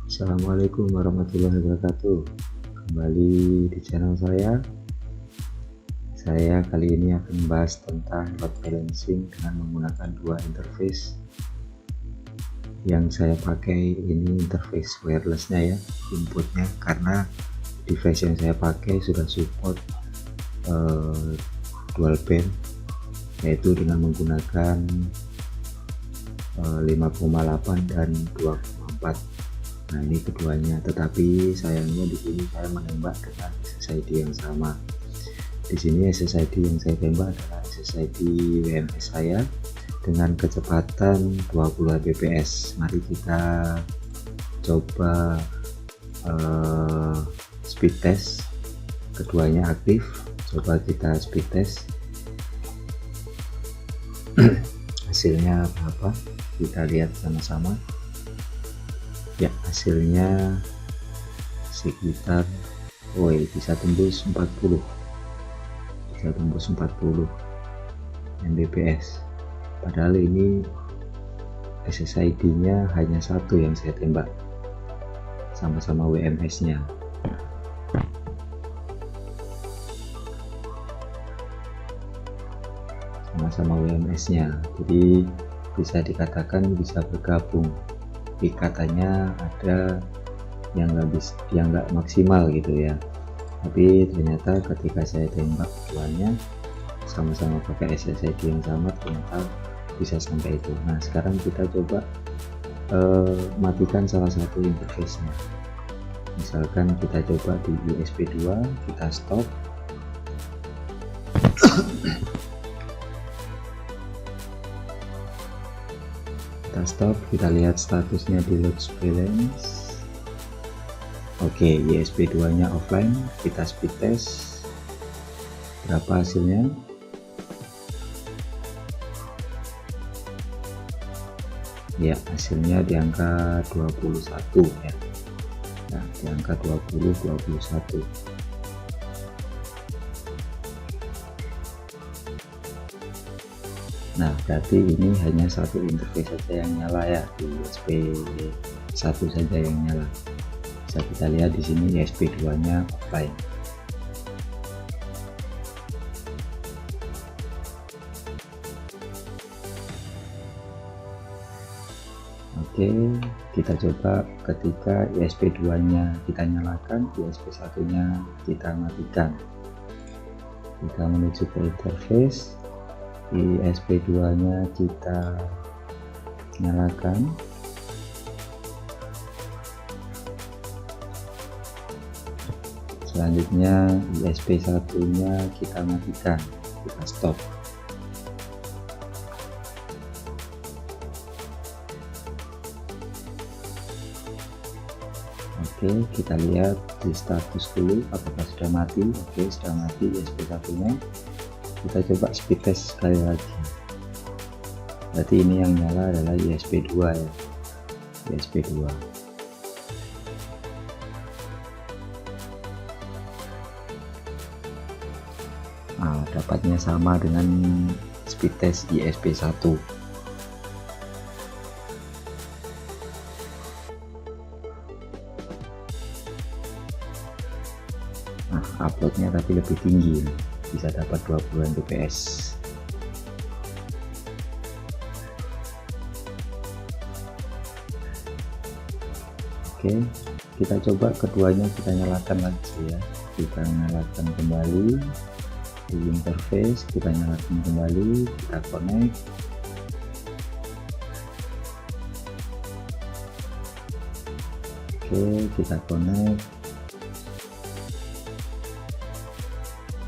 Assalamualaikum warahmatullahi wabarakatuh. Kembali di channel saya. Saya kali ini akan membahas tentang load balancing dengan menggunakan dua interface. Yang saya pakai ini interface wirelessnya ya, inputnya, karena device yang saya pakai sudah support dual band, yaitu dengan menggunakan 5,8 dan 2,4. Nah, ini keduanya, tetapi sayangnya di sini saya menembak dengan SSID yang sama. Di sini SSID yang saya tembak adalah SSID WMS saya dengan kecepatan 20 Mbps. Mari kita coba speed test. Keduanya aktif. Coba kita speed test. Hasilnya apa? Kita lihat sama-sama. Ya, hasilnya sekitar bisa tembus 40 Mbps, padahal ini SSID nya hanya satu yang saya tembak, sama-sama WMS nya. Jadi bisa dikatakan bisa bergabung. Ikatannya ada yang nggak maksimal gitu ya, tapi ternyata ketika saya tembak keduanya sama-sama pakai SSID yang sama, ternyata bisa sampai itu. Nah, sekarang kita coba matikan salah satu interface nya. Misalkan kita coba di USB2, kita stop. Kita lihat statusnya di load balance. Oke, USB2 nya offline. Kita speed test. Berapa hasilnya? Ya, hasilnya di angka 21 ya. Nah, di angka 21. Nah, berarti ini hanya satu interface saja yang nyala ya, di USB 1 saja yang nyala. Bisa kita lihat di sini USB2 nya offline. Oke, kita coba ketika USB2 nya kita nyalakan, USB1 nya kita matikan. Kita menuju ke interface, USB2 nya kita nyalakan. Selanjutnya USB1 nya kita matikan, kita stop. Oke, kita lihat di status dulu apakah sudah mati. Oke, sudah mati USB1 nya. Kita coba speed test sekali lagi. Berarti ini yang nyala adalah USB2 ya, USB2. Nah, dapatnya sama dengan speed test USB1. Nah, uploadnya tapi lebih tinggi, bisa dapat 20 Mbps. Oke, kita coba keduanya, kita nyalakan lagi ya. Kita nyalakan kembali di interface, kita nyalakan kembali, kita connect. Oke, kita connect.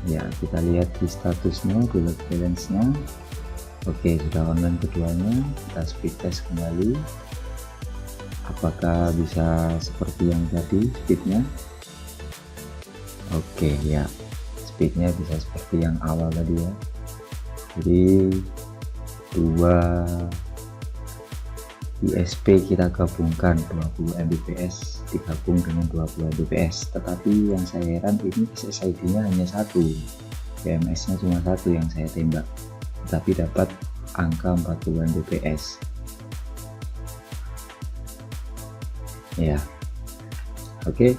Ya, kita lihat di statusnya, di load balance nya. Oke, sudah online keduanya. Kita speed test kembali, apakah bisa seperti yang tadi speednya. Oke ya, speednya bisa seperti yang awal tadi ya. Jadi dua USB kita gabungkan 20 Mbps digabung dengan 20 Mbps, tetapi yang saya heran ini SSID nya hanya satu, WMS nya cuma satu yang saya tembak, tapi dapat angka 40 Mbps. Ya, Oke,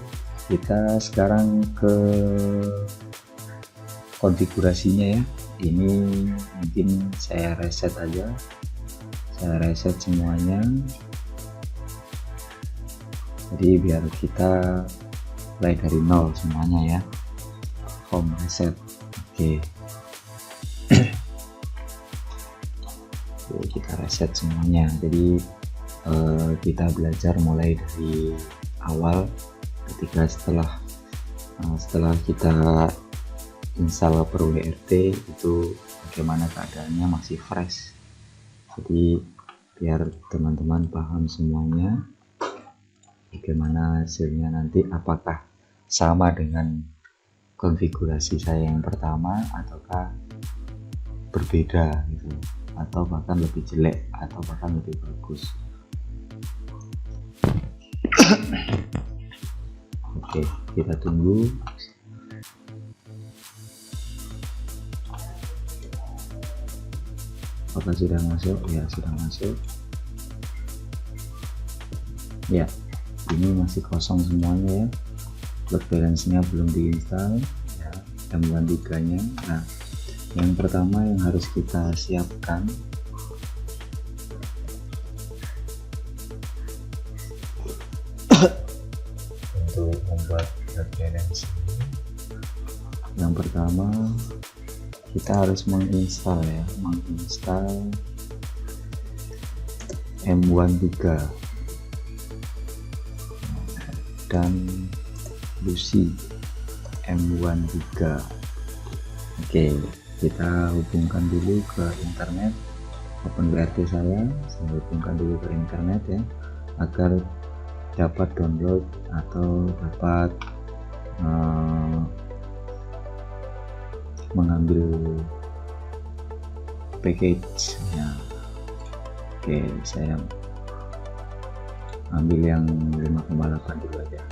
kita sekarang ke konfigurasinya ya. Ini mungkin saya reset aja, saya reset semuanya, jadi biar kita mulai dari nol semuanya ya. Home reset. Oke. Oke, kita reset semuanya, jadi kita belajar mulai dari awal ketika setelah kita install Pro WRT itu bagaimana keadaannya, masih fresh. Jadi biar teman-teman paham semuanya bagaimana hasilnya nanti, apakah sama dengan konfigurasi saya yang pertama ataukah berbeda gitu, atau bahkan lebih jelek atau bahkan lebih bagus. Oke, kita tunggu. Apakah sudah masuk? Ya, sudah masuk. Ya, ini masih kosong semuanya ya. Load balance-nya belum diinstal ya, M13 nya. Nah, yang pertama yang harus kita siapkan untuk membuat load balance ini, yang pertama kita harus menginstal M13 dan Lucy M13. Oke, kita hubungkan dulu ke internet. OpenWRT saya hubungkan dulu ke internet ya, agar dapat download atau dapat mengambil package ya. Oke, saya ambil yang 5,8 dulu aja.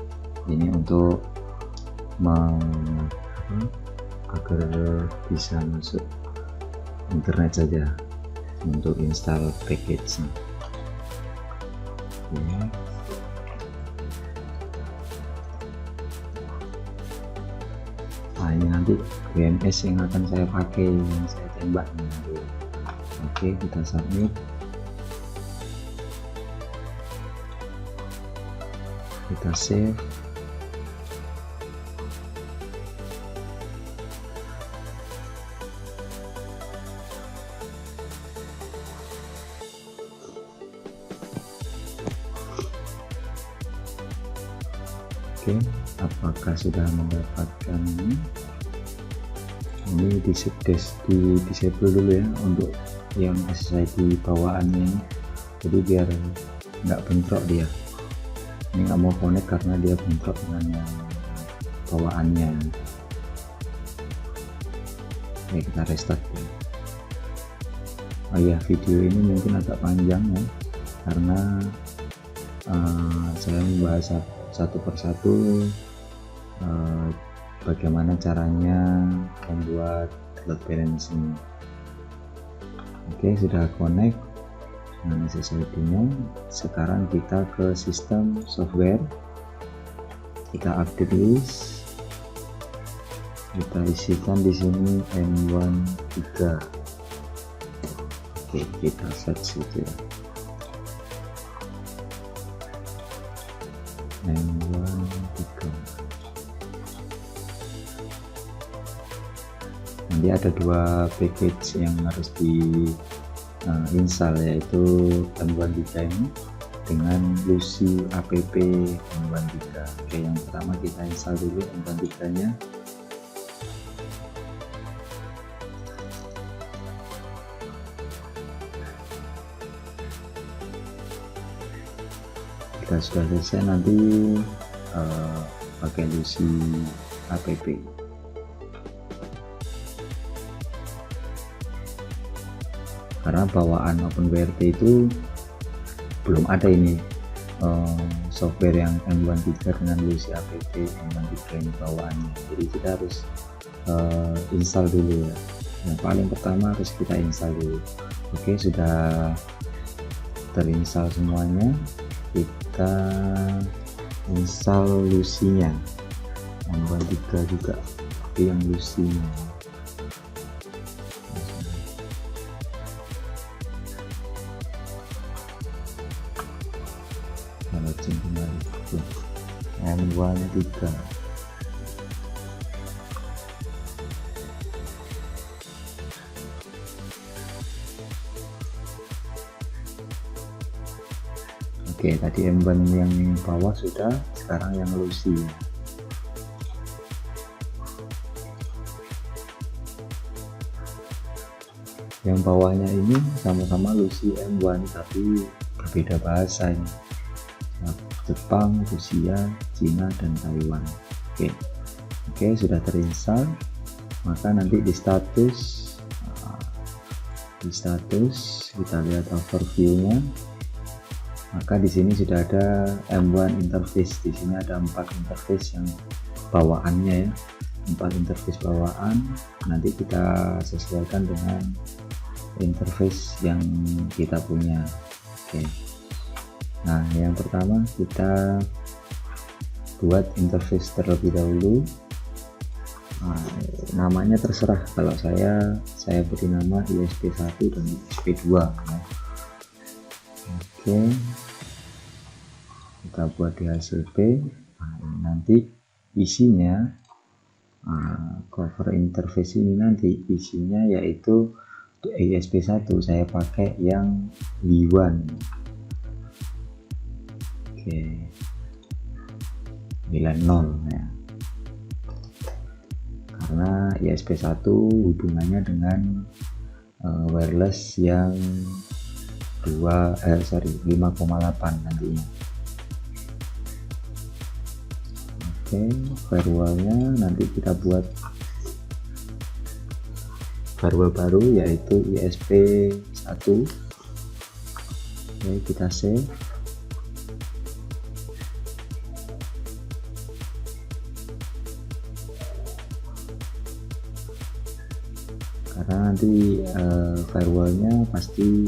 Ini untuk agar bisa masuk internet saja untuk install package nya. Nah, ini nanti WMS yang akan saya pakai, yang saya tembak nanti. Oke, kita submit, kita save. Oke, apakah sudah mendapatkan ini di disable dulu ya untuk yang SSID bawaannya, jadi biar nggak bentrok dia. Ini nggak mau connect karena dia bentrok dengan yang bawaannya. Oke, kita restart ya. Oh ya, video ini mungkin agak panjang ya, karena saya membahas satu persatu bagaimana caranya membuat load balance ini. Oke, sudah connect dengan SSID-nya. Sekarang kita ke sistem software, kita update list, kita isikan di sini M13. Oke, kita search itu ya, M13. Nanti ada dua package yang harus di install, yaitu M13 ini dengan Lucy app M13. Oke, yang pertama kita install dulu M13 nya. Kita sudah selesai, nanti pakai Lucy app. Karena bawaan OpenWRT itu belum ada ini software yang M13 dengan Lucy app M13 ini bawaannya, jadi kita harus install dulu ya. Yang paling pertama harus kita install dulu. Oke, sudah terinstall semuanya, kita install Lucy-nya, M1 3 juga, tapi yang Lucy-nya. Login kembali M1 3. Oke, tadi M1 yang bawah sudah, sekarang yang Lucy. Yang bawahnya ini sama-sama Lucy M1 tapi berbeda bahasa ini. Jepang, Rusia, Cina, dan Taiwan. Oke, sudah terinstall. Maka nanti di status kita lihat overview-nya. Maka di sini sudah ada M1 interface. Di sini ada 4 interface yang bawaannya ya, 4 interface bawaan. Nanti kita sesuaikan dengan interface yang kita punya. Oke. Nah, yang pertama kita buat interface terlebih dahulu. Nah, namanya terserah, kalau saya beri nama ISP1 dan ISP2 ya. Oke, kita buat di HCP. Nah, nanti isinya cover interface ini nanti isinya yaitu ISP1 saya pakai yang V1. Oke, 90 ya, karena ISP1 hubungannya dengan wireless yang 5,8 nantinya. Oke, firewallnya nanti kita buat firewall baru yaitu ISP1. Oke, kita save. Karena nanti firewallnya pasti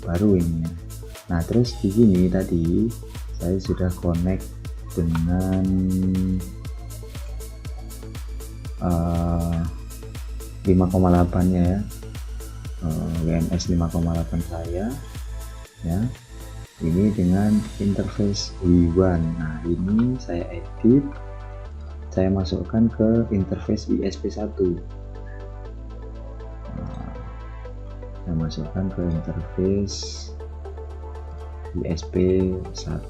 baru ini ya. Nah, terus di sini tadi saya sudah connect dengan 5,8 nya ya, WNS 5,8 saya ya. Ini dengan interface V1. Nah, ini saya edit, saya masukkan ke interface ISP1. Saya masukkan ke interface ISP1.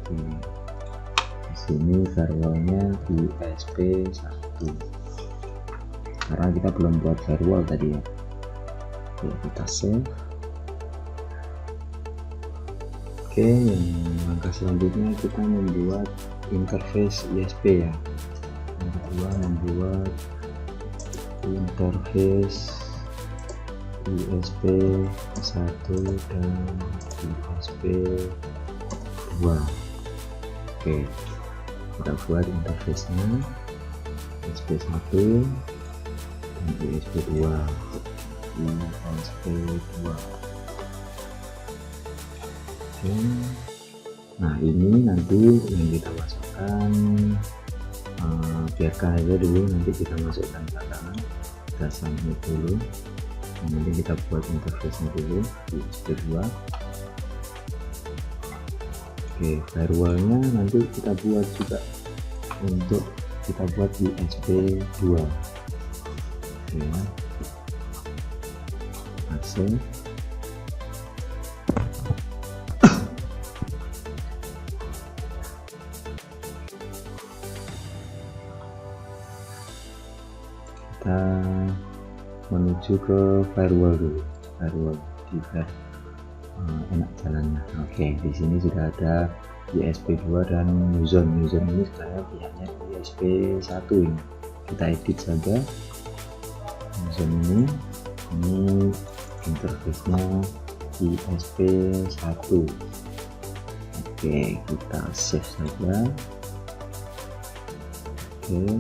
Oke, di sini firewallnya ISP1 karena kita belum buat firewall tadi ya. Oke, kita save. Oke, yang langkah selanjutnya kita membuat interface ISP ya. Yang kedua membuat interface ISP1 dan ISP2. Oke, kita buat interface-nya ISP1 dan ISP2. Oke, nah ini nanti yang kita masukkan, biarkan aja dulu, nanti kita masukkan belakangan, kita submit dulu. Kemudian kita buat interface-nya dulu di ISP2. Oke, firewall-nya nanti kita buat juga, untuk kita buat di ISP2. Oke, masuk. Kita menuju ke firewall dulu, firewall di enak jalannya. Oke, di sini sudah ada ISP2 dan Nuzon. Nuzon ini sebenarnya pihaknya ISP1 ini. Kita edit saja Nuzon ini interface-nya ISP1. Oke, kita save saja. Oke.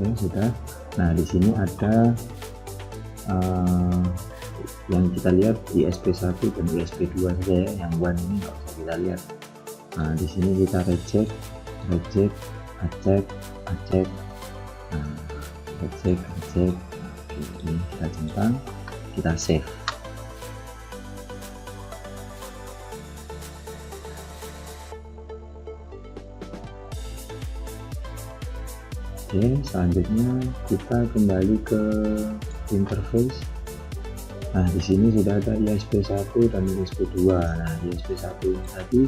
Oke, sudah. Nah, di sini ada yang kita lihat ISP1 dan ISP2 saja ya, yang one ini nggak usah kita lihat. Nah, di sini kita reject, accept, nah, reject. Nah, ini kita centang, kita save. Oke, selanjutnya kita kembali ke interface. Nah, di sini sudah ada ISP1 dan ISP2. Nah, ISP1 tadi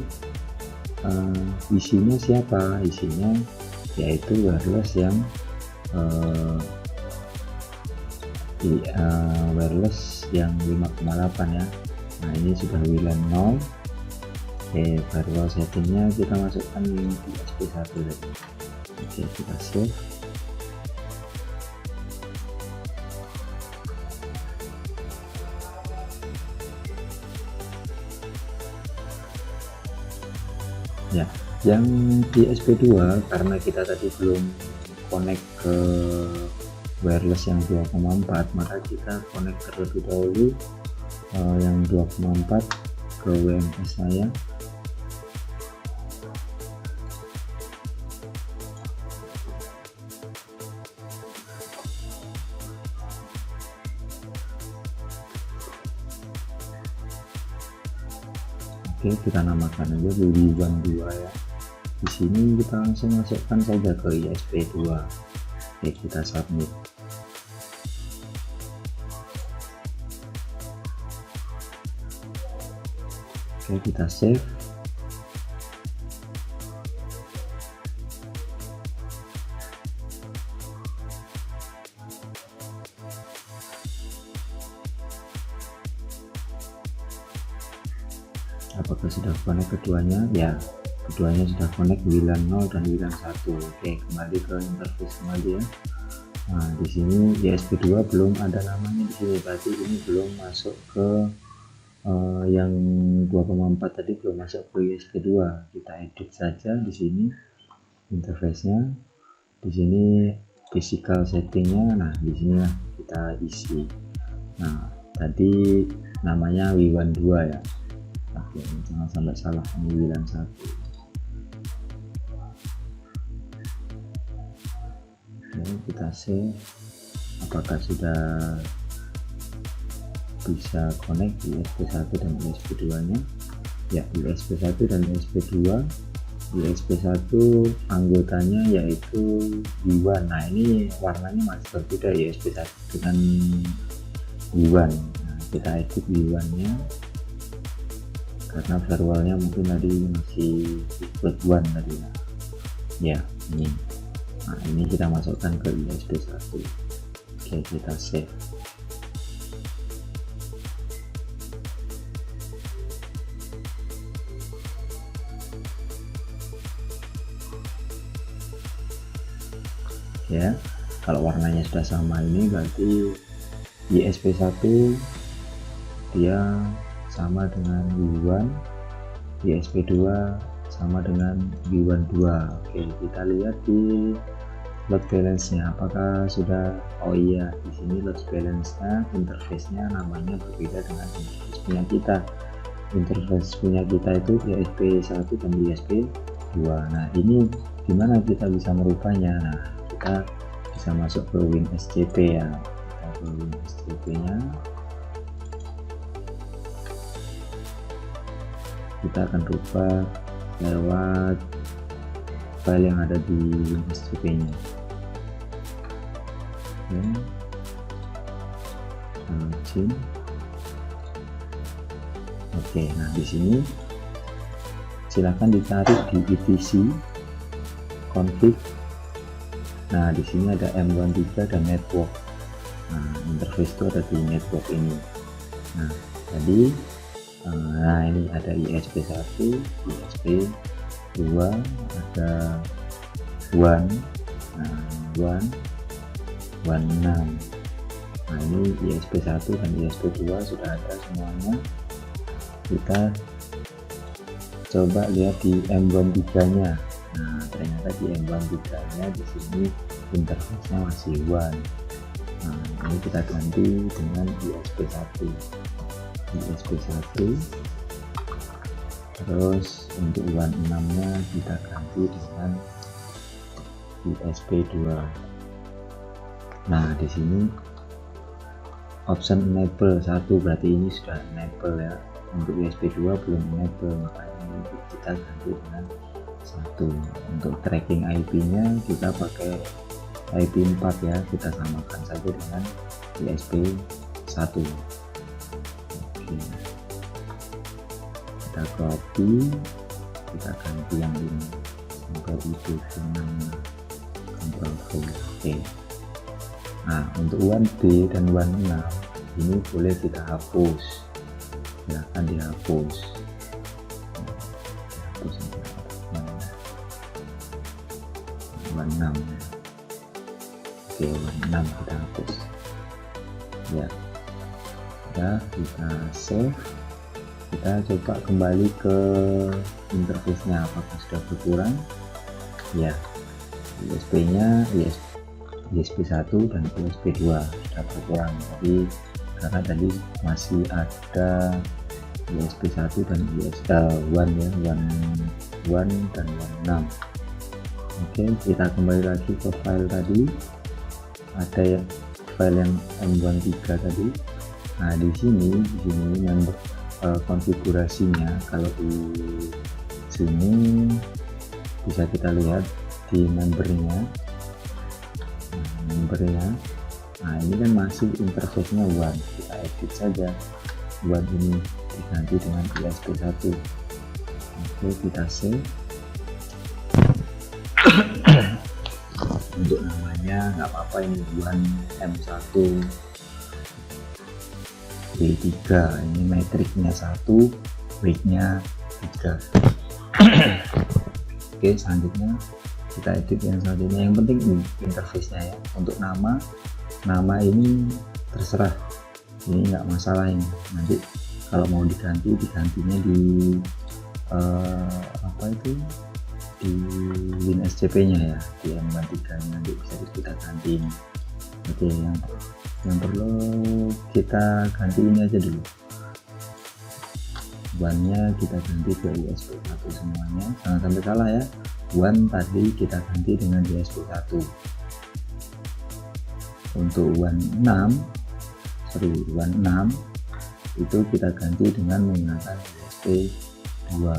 isinya siapa? Isinya yaitu wireless yang wireless yang 5,8 ya. Nah, ini sudah WLAN 0. Oke, firewall settingnya kita masukkan di ISP1 tadi. Oke, kita save. Ya, yang di SP2 karena kita tadi belum connect ke wireless yang 2,4, maka kita connect terlebih dahulu yang 2,4 ke WMS saya. Oke, kita namakan aja WLAN 2 ya. Di sini kita langsung masukkan saja ke ISP2. Oke, kita submit. Oke, kita save. Apakah sudah connect keduanya? Ya, keduanya sudah connect, WLAN 0 dan WLAN 1. Oke, kembali ke interface kembali ya. Nah, di sini ISP2 belum ada namanya di sini, berarti ini belum masuk ke yang 2,4 tadi, belum masuk ke ISP2. Kita edit saja di sini interface-nya. Di sini physical settingnya. Nah, di sini kita isi. Nah, tadi namanya WLAN 2 ya. Oke, jangan sampai salah, ini WLAN 1. Oke, kita save. Apakah sudah bisa connect di ISP1 dan ISP2 nya? Ya, ISP1 dan ISP2. ISP1 anggotanya yaitu W1. Nah, ini warnanya masih berbeda ISP1 dengan W1. Nah, kita edit W1 nya karena firewallnya mungkin tadi masih W1 tadi ya. Ini. Nah, ini kita masukkan ke ISP1. Oke, kita save. Ya, kalau warnanya sudah sama ini berarti ISP1 dia sama dengan W1, ISP2 sama dengan W1 2. Oke, kita lihat di load balance-nya apakah sudah. Oh iya, di sini load balance-nya, interface-nya namanya berbeda dengan interface punya kita. Interface punya kita itu ISP1 dan ISP2. Nah, ini gimana kita bisa merubahnya? Nah, kita bisa masuk ke WinSCP ya. Kita ke WinSCP nya, kita akan rubah lewat file yang ada di WinSCP nya. Oke, oke, nah di sini silakan ditarik di etc config. Nah, di sini ada M13 dan network. Nah, interface itu ada di network ini. Nah, tadi nah ini ada ISP1, ISP2, ada WAN, nah, WAN 6. Nah, ini ISP1 dan ISP2 sudah ada semuanya. Kita coba lihat di M13 nya. Nah, ternyata di M13 nya di sini interface-nya masih WAN. Nah, ini kita ganti dengan ISP1. Terus untuk WAN6 nya kita ganti dengan ISP2. Nah, di sini option enable 1, berarti ini sudah enable ya. Untuk ISP2 belum enable, makanya ini kita ganti dengan 1. Untuk tracking IP nya kita pakai IP 4 ya, kita samakan saja dengan ISP1. Oke, kita copy, kita ganti yang ini sampai itu Ctrl V. Oke. Nah, untuk WAN B dan WAN 6 ini boleh kita hapus, silahkan dihapus. WAN 6 ya. Oke, WAN 6 kita hapus ya. Udah, kita save. Kita coba kembali ke interface nya, apakah sudah berkurang ya. ISP nya ISP1 dan ISP2 sudah berkurang, tapi karena tadi masih ada ISP1 dan WAN ya, WAN dan WAN 6. Oke, kita kembali lagi ke file tadi, ada yang file yang M13 tadi. Nah, di sini member konfigurasinya, kalau di sini bisa kita lihat di membernya. Nah, ini kan masih interface-nya WAN, kita edit saja WAN ini diganti dengan ISP1. Oke, kita save. Untuk namanya nggak apa-apa, ini WAN M1 B3, ini metriknya 1, weight-nya 3. Oke, selanjutnya kita edit yang selanjutnya. Yang penting ini interface-nya ya. Untuk nama ini terserah, ini nggak masalah ini. Nanti kalau mau digantinya di di WinSCP nya ya, di M13 nanti bisa kita ganti. Oke, yang perlu kita ganti ini aja dulu, WAN-nya kita ganti ke ISP1 semuanya, jangan sampai salah ya. WAN tadi kita ganti dengan ISP1. Untuk WAN 6 itu kita ganti dengan menggunakan ISP2.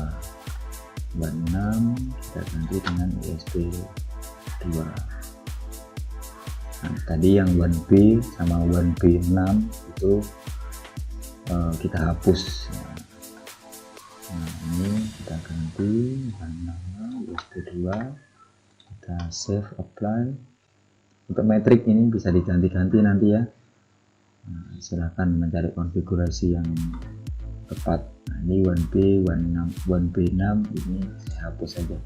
WAN 6 kita ganti dengan ISP2. Nah, tadi yang WAN B sama WAN B6 itu kita hapus ya. Nah, ini kita ganti WAN 6 ISP2, kita save, apply. Untuk metrik ini bisa diganti-ganti nanti ya. Nah, silahkan mencari konfigurasi yang tepat. Nah, ini WAN B, WAN B6 ini saya hapus saja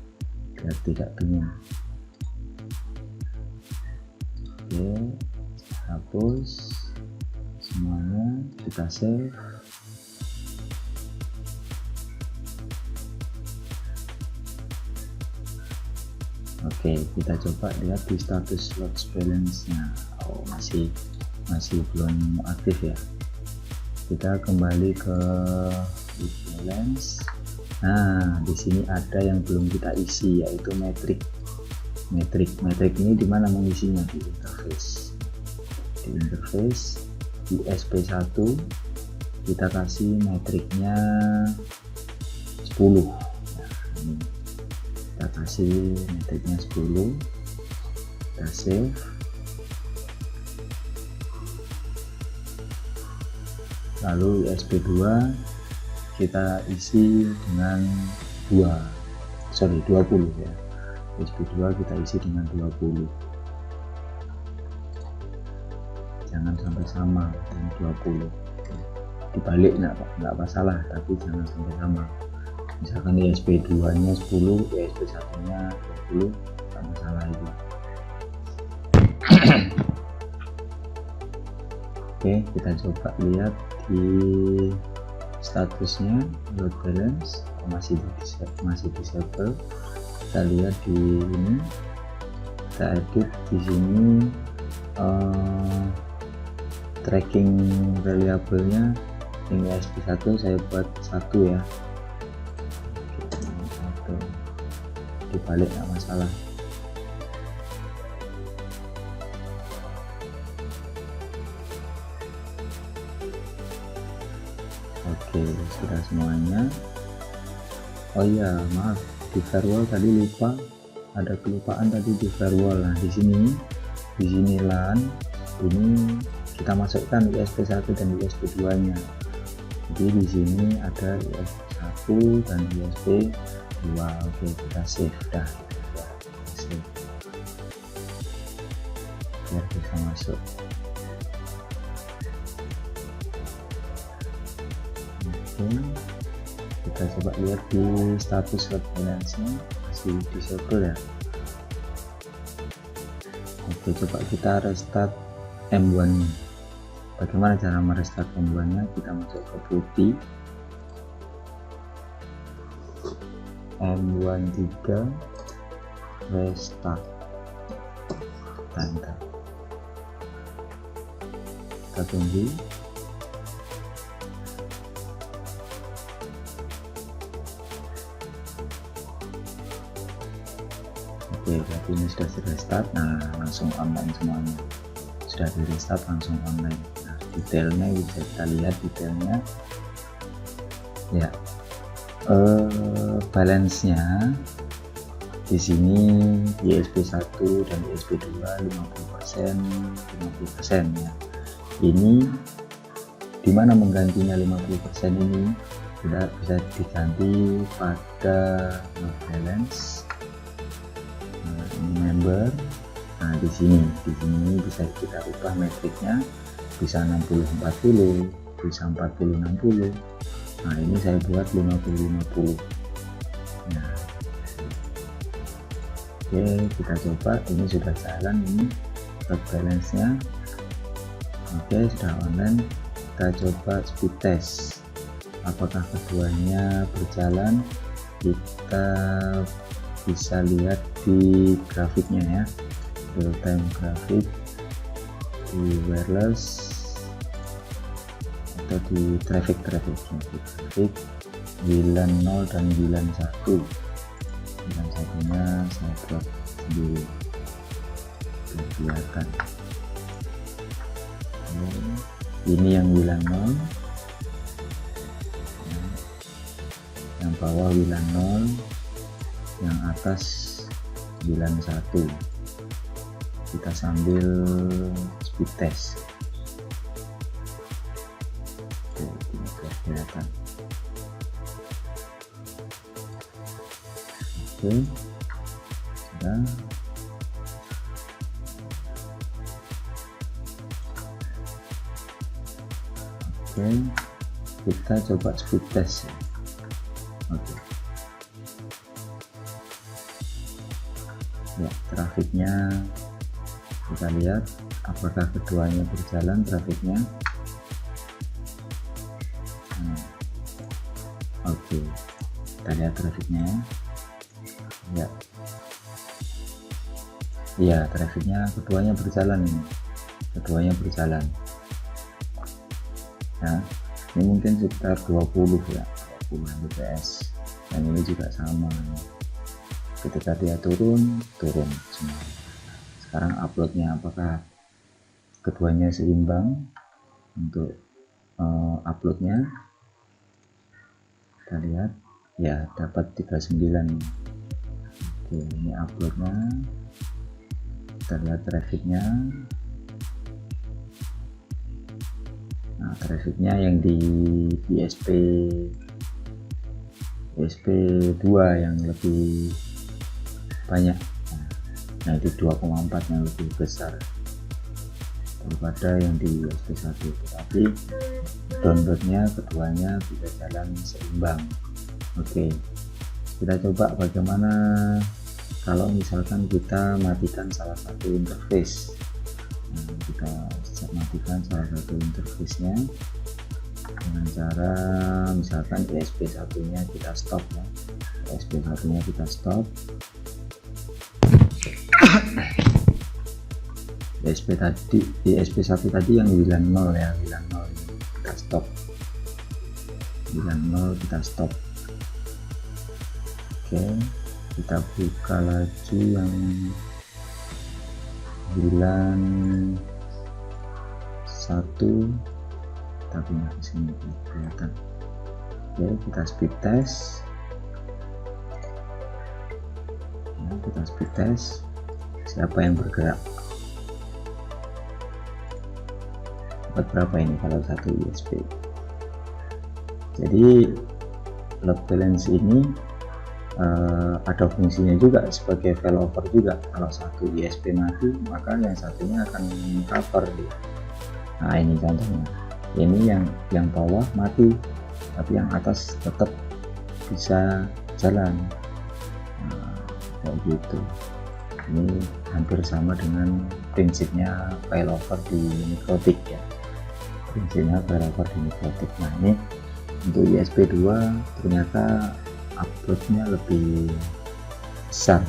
biar tidak bingung. Oke, hapus semuanya, kita save. Oke, kita coba lihat di status load balance-nya. Oh, masih belum aktif ya. Kita kembali ke load balance. Nah, di sini ada yang belum kita isi, yaitu metrik. Metrik ini dimana mengisinya? Di interface. Di ISP1 kita kasih metriknya 10. Nah, ini kita kasih metriknya 10, kita save. Lalu ISP2 kita isi dengan 20 ya. ISP2 kita isi dengan 20, jangan sampai sama dengan 20. Dibalik nggak masalah, tapi jangan sampai sama. Misalkan ISP2 nya 10, ISP1 nya 20, nggak masalah itu. Oke, kita coba lihat di statusnya load balance, masih disable. Kita lihat di ini, kita edit di sini tracking reliable-nya ini ESP1 saya buat 1 ya, atau dibalik nggak masalah. Oke, sudah semuanya. Oh iya, maaf, di firewall tadi lupa, ada kelupaan tadi di firewall. Nah, di sini LAN ini kita masukkan USB1 dan USB2 nya. Jadi di sini ada USB1 dan USB2. Oke, kita save dah. Save biar bisa masuk. Oke, kita coba lihat di status load balance-nya masih disable ya. Oke, coba kita restart M1 nya. Bagaimana cara merestart M1 nya? Kita masuk ke putih M13 restart, enter, kita tunggu. Oke, berarti ini sudah di restart. Nah, langsung online semuanya. Sudah di restart langsung online. Nah, detailnya bisa kita lihat detailnya ya. Balance-nya di sini USB1 dan USB2 50% ya. Ini dimana menggantinya 50% ini sudah bisa diganti pada load balance. Member. Nah, di sini bisa kita ubah metriknya, bisa 60-40, bisa 40-60. Nah, ini saya buat 50-50. Nah, oke, kita coba. Ini sudah jalan, ini load balance nya. Oke, sudah online. Kita coba speed test, apakah keduanya berjalan. Kita bisa lihat di grafiknya ya, real time grafik di wireless atau di traffic WLAN 0 dan WLAN 1. WLAN 1-nya saya buat sendiri biar kelihatan. Ini yang WLAN 0, yang bawah WLAN 0, yang atas WLAN 1. Kita sambil speed test. Oke, ini biar kelihatan. Oke, sudah. Oke, kita coba speed test. Oke. Ya, trafiknya kita lihat apakah keduanya berjalan trafiknya. Oke, kita lihat trafiknya ya. Iya, trafiknya keduanya berjalan ini. Keduanya berjalan. Ya, ini mungkin sekitar 20 ya, 20 Mbps. Dan ini juga sama. Ketika dia turun semua. Sekarang uploadnya apakah keduanya seimbang untuk uploadnya. Kita lihat ya, dapat 39. Oke, ini uploadnya. Kita lihat trafficnya. Nah, trafficnya yang di SP2 yang lebih banyak. Nah, itu 2,4 yang lebih besar daripada yang di SP1, tapi downloadnya keduanya bisa jalan seimbang. Oke, kita coba bagaimana kalau misalkan kita matikan salah satu interface. Nah, kita matikan salah satu interface-nya dengan cara misalkan ESP1 nya kita stop ya. ESP1 nya kita stop. ISP1 tadi yang WLAN 0 ya, WLAN 0 ini kita stop, WLAN 0 kita stop. Oke, kita buka lagi yang WLAN 1, kita pindah ke sini kelihatan. Oke, kita speed test ya, kita speed test siapa yang bergerak, dapat berapa ini kalau satu ISP. Jadi load balance ini ada fungsinya juga sebagai failover juga. Kalau satu ISP mati maka yang satunya akan cover dia. Nah ini contohnya, ini yang bawah mati tapi yang atas tetap bisa jalan. Nah, kayak gitu. Ini hampir sama dengan prinsipnya failover di Mikrotik ya, prinsipnya failover di Mikrotik. Nah ini untuk ISP2 ternyata uploadnya lebih besar,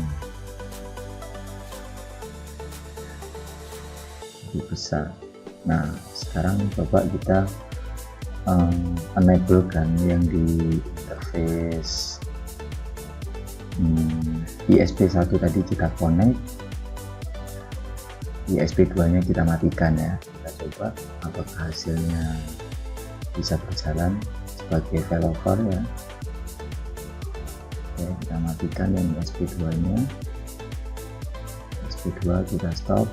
Nah sekarang coba kita enablekan yang di interface ISP1 tadi kita connect, ISP2 nya kita matikan ya. Kita coba apakah hasilnya bisa berjalan sebagai failover ya. Oke, kita matikan yang ISP2 nya, ISP2 kita stop.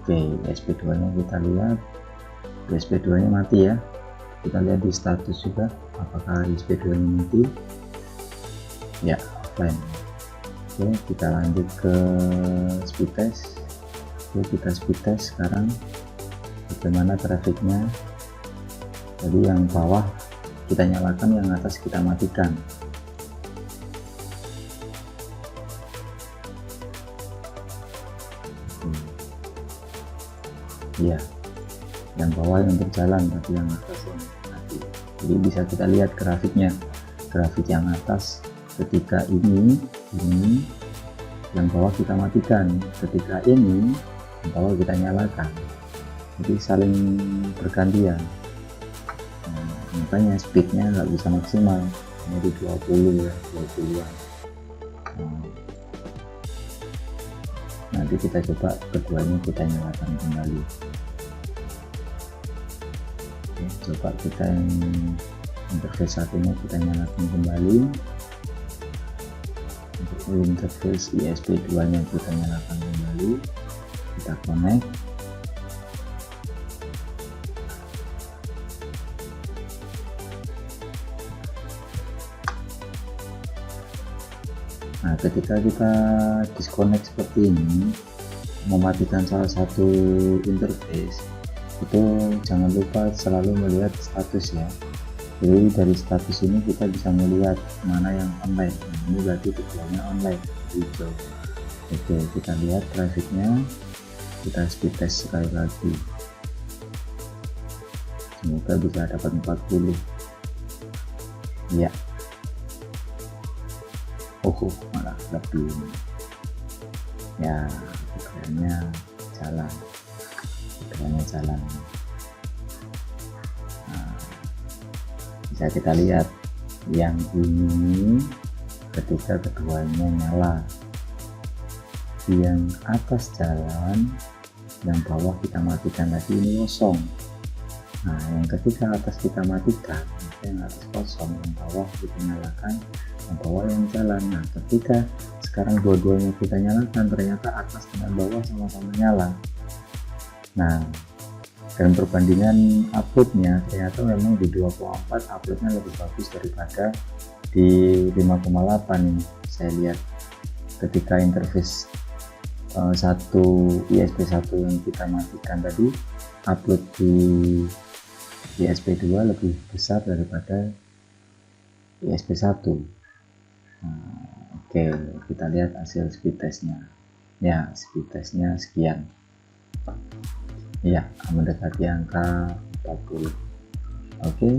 Oke, ISP2 nya kita lihat, ISP2 nya mati ya. Kita lihat di status juga apakah ISP2 nya mati ya, offline. Oke, kita lanjut ke speed test. Oke, kita speed test sekarang bagaimana trafiknya. Jadi yang bawah kita nyalakan, yang atas kita matikan. Iya, yang bawah yang berjalan tapi yang atas yang mati. Jadi bisa kita lihat grafiknya, grafik yang atas ketika ini yang bawah kita matikan, ketika ini yang bawah kita nyalakan. Jadi saling bergantian. Nah, makanya speednya nggak bisa maksimal, jadi 20 ya, 20-an. Nanti kita coba keduanya kita nyalakan kembali. Oke, coba kita yang interface satunya kita nyalakan kembali. Untuk interface ISP2 nya kita nyalakan kembali, kita connect. Nah ketika kita disconnect seperti ini, mematikan salah satu interface, itu jangan lupa selalu melihat status ya. Jadi dari status ini kita bisa melihat mana yang online. Nah, ini berarti keduanya online, hijau. Oke, kita lihat grafiknya, kita speed test sekali lagi, semoga bisa dapat 40 ya. Malah lebih ya, keduanya jalan. Nah, bisa kita lihat yang ini ketika keduanya nyala, yang atas jalan, yang bawah kita matikan tadi ini kosong. Nah yang ketika atas kita matikan, yang atas kosong, yang bawah kita nyalakan, yang bawah yang jalan. Nah ketika sekarang dua-duanya kita nyalakan, ternyata atas dengan bawah sama-sama nyala. Nah dan perbandingan uploadnya ternyata memang di 2,4 uploadnya lebih bagus daripada di 5,8 ini. Saya lihat ketika interface satu ISP1 yang kita matikan tadi, upload di ISP2 lebih besar daripada ISP1. Oke, kita lihat hasil speed testnya ya. Speed testnya sekian. Ya, mendekati angka 40. Oke,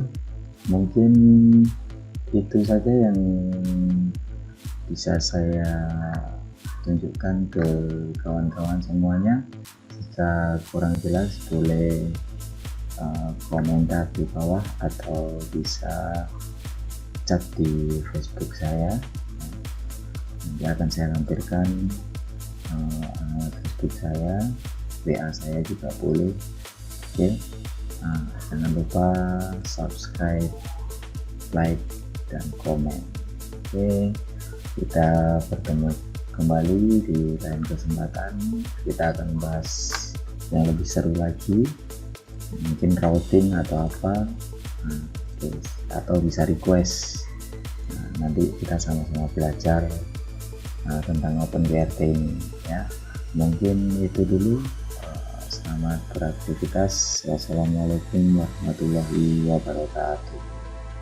mungkin itu saja yang bisa saya tunjukkan ke kawan-kawan semuanya. Jika kurang jelas boleh komentar di bawah atau bisa chat di Facebook saya. Nanti akan saya lampirkan Facebook saya, WA saya juga boleh. Oke, jangan lupa subscribe, like, dan komen. Oke, kita bertemu kembali di lain kesempatan. Kita akan bahas yang lebih seru lagi, mungkin routing atau apa, atau bisa request. Nanti kita sama-sama belajar tentang OpenWrt ini ya. Mungkin itu dulu. Selamat beraktivitas. Wassalamualaikum warahmatullahi wabarakatuh.